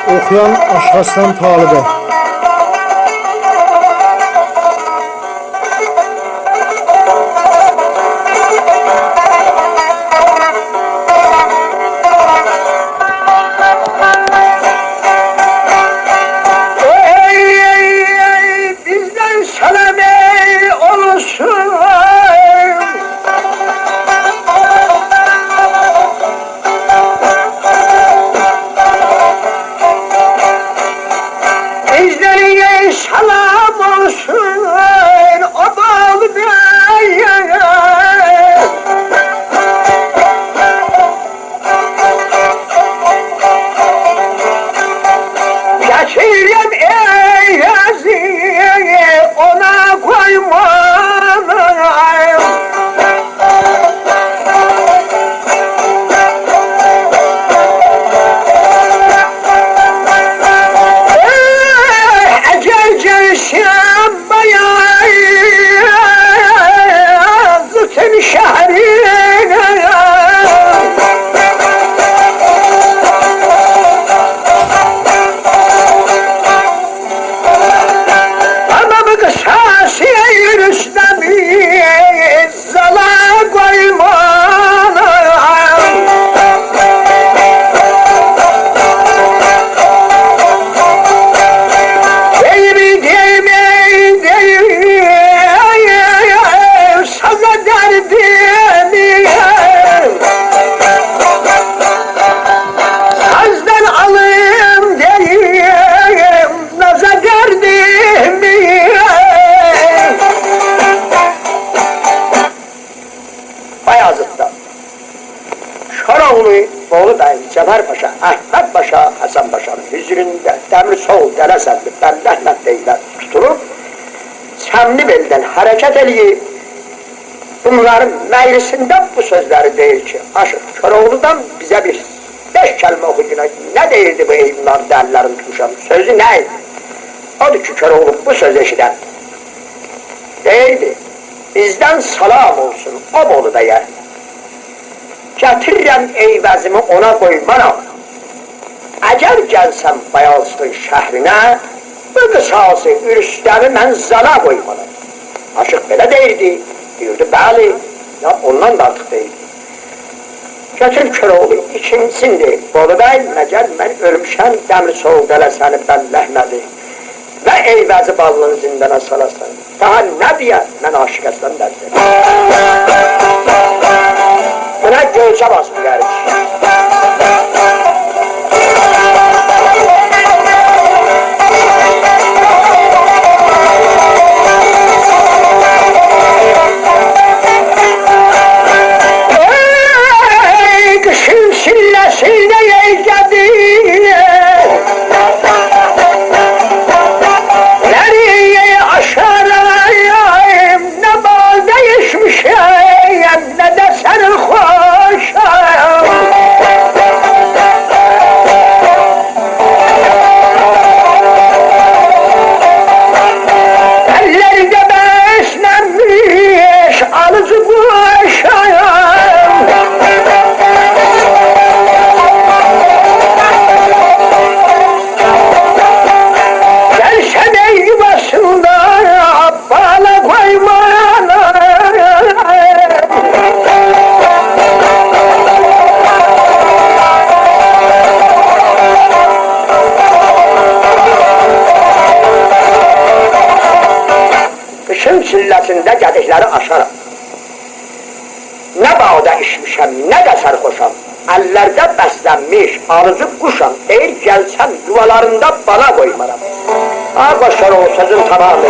Okuyan Aşkaslan Talib'e. Bizden selam olsun. Bizden selam olsun. O bağlıda geçirem ey yazı ona koymam. Ecel gelsem bayağı zıtın şehrine. Zala koyman. Deymi deymi deymi sana derdimi sazdan alayım deyim naza derdimi. Bayazıt'ta Şoroğlu Bolu Bey, Cemal Paşa, Ahmet Paşa, Hasan Paşa'nın hüzründe Demirsoğlu, Delesenli, Bellehmet deyler tutulup Semli belden hareket ediyip bunların meclisinde bu sözleri değil ki Aşık Şoroğlu'dan bize bir 5 kelime okuyuna ne değildi bu eğimler derlerin tutuşan sözü neydi? Odur ki Şoroğlu bu söz eşiden değildi. Bizden salam olsun o Bolu'da yer. Getirirəm eyvəzimi ona koymanam. Əgər gəlsəm Bayazıtın şəhrinə, bu qısası ürüstəmi mən zala koymanam. Aşıq belə deyirdi, deyirdi bəli, ya ondan da artıq deyirdi. Gətir Köroğlu ikincisindi, Bolu bəy, məgər mən ölmüşəm Dəmirsoğlu Dələsəni Bəlləhmədi və eyvəzi balını zindana salasan. Daha nə deyər, mən Aşıq Əslan dərdir. Buna gölçə basım gəlir. Ey qışın silləsində yeycədi nəriyi aşarayım, nə bal değişmişəm, nə də sənin xoşam. Əllərdə bəslənmiş alıcı quşam. Gəlsən eyvasında bala koymana. Qışın çilləsində qədihləri aşaram. Nə bağda içmişəm, nə də sərxoşam. Əllərdə bəslənmiş alıcı quşam. Deyir gəlsəm yuvalarında bala koymaram. Ağaçlar o sözün tamamı.